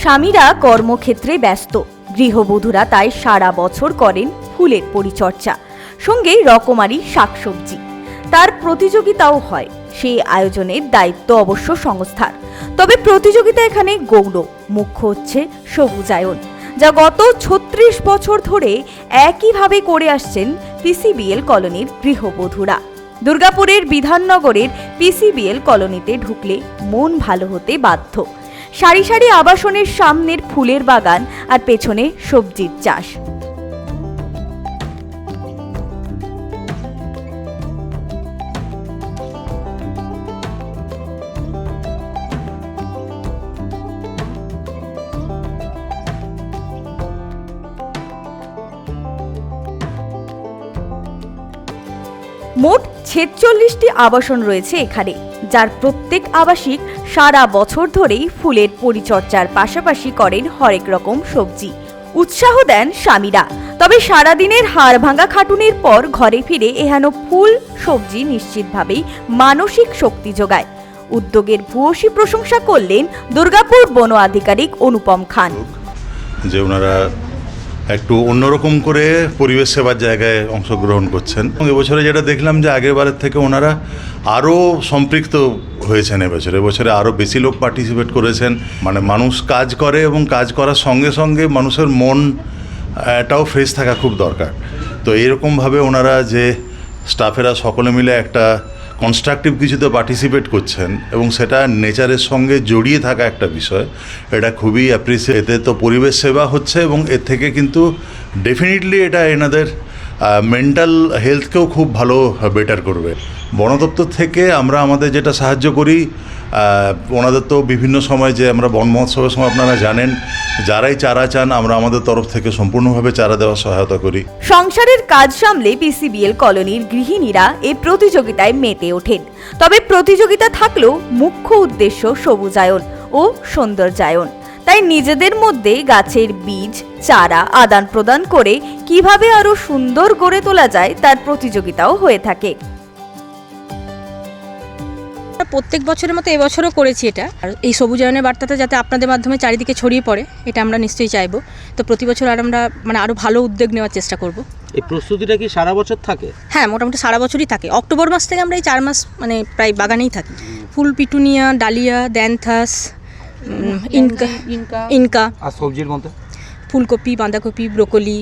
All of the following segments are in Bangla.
স্বামীরা কর্মক্ষেত্রে ব্যস্ত, গৃহবধূরা তাই সারা বছর করেন ফুলের পরিচর্যা, সঙ্গে রকমারি শাকসবজি। তার প্রতিযোগিতাও হয়, সেই আয়োজনের দায়িত্ব অবশ্য সংস্থার। তবে প্রতিযোগিতা এখানে গৌণ, মুখ্য হচ্ছে সবুজায়ন, যা গত ৩৬ বছর ধরে একইভাবে করে আসছেন পিসিবিএল কলোনির গৃহবধূরা। দুর্গাপুরের বিধাননগরের পিসিবিএল কলোনিতে ঢুকলে মন ভালো হতে বাধ্য। সারি সারি আবাসনের সামনের ফুলের বাগান আর পেছনে সবজির চাষ। মোট ৪৬টি আবাসন রয়েছে এখানে, যার প্রত্যেক আবাসিক সারা বছর ধরেই ফুলের পরিচর্যার পাশাপাশি করেন হরেক রকম সবজি। উৎসাহ দেন স্বামীরা, তবে সারাদিনের হাড় ভাঙা খাটুনির পর ঘরে ফিরে এহেন ফুল সবজি নিশ্চিতভাবেই মানসিক শক্তি যোগায়। উদ্যোগের ভূয়সী প্রশংসা করলেন দুর্গাপুর বন আধিকারিক অনুপম খান। যে ওনারা একটু অন্যরকম করে পরিবেশ সেবার জায়গায় অংশগ্রহণ করছেন, এবং এবছরে যেটা দেখলাম যে আগের বারের থেকে ওনারা আরও সম্পৃক্ত হয়েছেন। এবছরে আরও বেশি লোক পার্টিসিপেট করেছেন। মানে মানুষ কাজ করে এবং কাজ করার সঙ্গে সঙ্গে মানুষের মনটাও ফ্রেশ থাকা খুব দরকার। তো এইরকমভাবে ওনারা যে স্টাফেরা সকলে মিলে একটা কনস্ট্রাকটিভ কিছুতে পার্টিসিপেট করছেন এবং সেটা নেচারের সঙ্গে জড়িয়ে থাকা একটা বিষয়, এটা খুবই অ্যাপ্রিসিয়েট। এতে তো পরিবেশ সেবা হচ্ছে এবং এর থেকে কিন্তু ডেফিনেটলি এটা এনাদের মেন্টাল হেলথকেও খুব ভালো বেটার করবে। বন দপ্তর থেকে আমরা আমাদের যেটা সাহায্য করি, ওনাদের তো বিভিন্ন সময় যে আমরা বন মহোৎসবের সময় আপনারা জানেন, যারাই চারা চান আমরা আমাদের তরফ থেকে সম্পূর্ণভাবে চারা দেওয়ার সহায়তা করি। সংসারের কাজ সামলে পিসিবিএল কলোনির গৃহিণীরা এই প্রতিযোগিতায় মেতে ওঠেন। তবে প্রতিযোগিতা থাকলেও মুখ্য উদ্দেশ্য সবুজায়ন ও সৌন্দর্যায়ন। তাই নিজেদের মধ্যে গাছের বীজ, চারা আদান প্রদান করে কিভাবে আরো সুন্দর গড়ে তোলা যায় তার প্রতিযোগিতাও হয়ে থাকে। প্রত্যেক বছরের মতো এবছরও করেছি এটা। আর এই সবুজায়নের বার্তাটা যাতে আপনাদের মাধ্যমে চারিদিকে ছড়িয়ে পড়ে, এটা আমরা নিশ্চয়ই চাইবো। তো প্রতি বছর আর আমরা আরও ভালো উদ্যোগ নেওয়ার চেষ্টা করব। এই প্রস্তুতিটা কি সারা বছর থাকে? হ্যাঁ, মোটামুটি সারা বছরই থাকে। অক্টোবর মাস থেকে আমরা এই 4 মাস প্রায় বাগানেই থাকি। ফুল, পিটুনিয়া, ডালিয়া, দ্যানথাস, ইনকা। আর সবজির মধ্যে ফুলকপি, বাঁধাকপি, ব্রোকলি,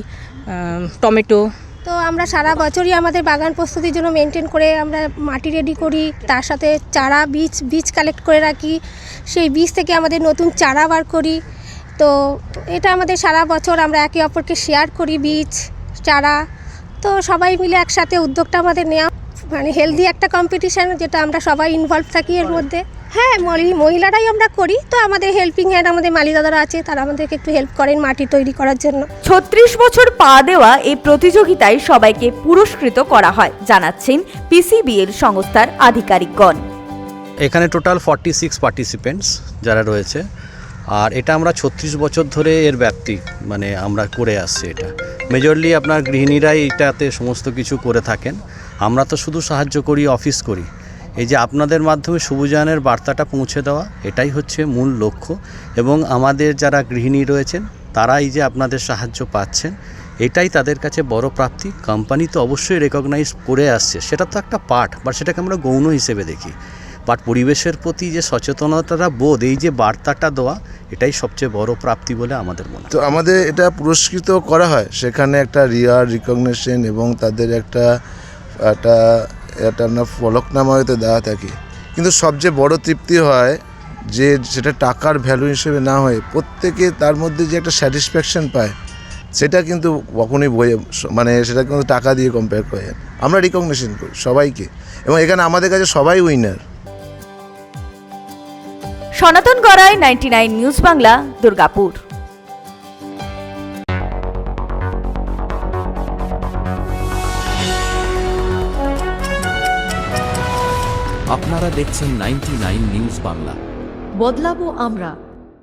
টমেটো। তো আমরা সারা বছরই আমাদের বাগান প্রস্তুতির জন্য মেনটেন করে আমরা মাটি রেডি করি, তার সাথে চারা বীজ কালেক্ট করে রাখি, সেই বীজ থেকে আমাদের নতুন চারা বার করি। তো এটা আমাদের সারা বছর আমরা একে অপরকে শেয়ার করি, বীজ, চারা। তো সবাই মিলে একসাথে উদ্যোগটা আমাদের নেওয়া, হেলদি একটা কম্পিটিশান, যেটা আমরা সবাই ইনভলভ থাকি এর মধ্যে। হ্যাঁ, মহিলারাই আমরা করি। তো আমাদের হেল্পিং হ্যান্ড আমাদের মালি দাদারা আছে, তারা আমাদেরকে একটু হেল্প করেন মাটি তৈরি করার জন্য। ৩৬ বছর পা দেওয়া এই প্রতিযোগিতায় সবাইকে পুরস্কৃত করা হয়, জানাচ্ছেন পিসিবিএল সংস্থার আধিকারিকগণ। এখানে টোটাল 46 পার্টিসিপেন্টস যারা রয়েছে, আর এটা আমরা ৩৬ বছর ধরে এর ব্যাপ্তি আমরা করে আসছি। এটা মেজরলি আপনার গৃহিণীরাই এটাতে সমস্ত কিছু করে থাকেন। আমরা তো শুধু সাহায্য করি, অফিস করি। এই যে আপনাদের মাধ্যমে সবুজায়নের বার্তাটা পৌঁছে দেওয়া, এটাই হচ্ছে মূল লক্ষ্য। এবং আমাদের যারা গৃহিণী রয়েছেন তারা এই যে আপনাদের সাহায্য পাচ্ছেন, এটাই তাদের কাছে বড় প্রাপ্তি। কোম্পানি তো অবশ্যই রেকগনাইজ করে আসছে, সেটা তো একটা পার্ট, বাট সেটাকে আমরা গৌণ হিসেবে দেখি। বাট পরিবেশের প্রতি যে সচেতনতাটা বোধ, এই যে বার্তাটা দেওয়া, এটাই সবচেয়ে বড় প্রাপ্তি বলে আমাদের মনে হয়। তো আমাদের এটা পুরস্কৃত করা হয়, সেখানে একটা রিকগনিশন এবং তাদের একটা আপনার ফলকনামা হয়তো দেওয়া থাকে। কিন্তু সবচেয়ে বড় তৃপ্তি হয় যে সেটা টাকার ভ্যালু হিসেবে না হয়ে প্রত্যেকে তার মধ্যে যে একটা স্যাটিসফ্যাকশন পায়, সেটা কিন্তু কখনোই সেটা কিন্তু টাকা দিয়ে কম্পেয়ার করে। আমরা রিকগনিশন করি সবাইকে, এবং এখানে আমাদের কাছে সবাই উইনার। সনাতন গড়াই, 99 নিউজ বাংলা, দুর্গাপুর। আপনারা দেখছেন 99 নিউজ বাংলা। বদলাবো আমরা।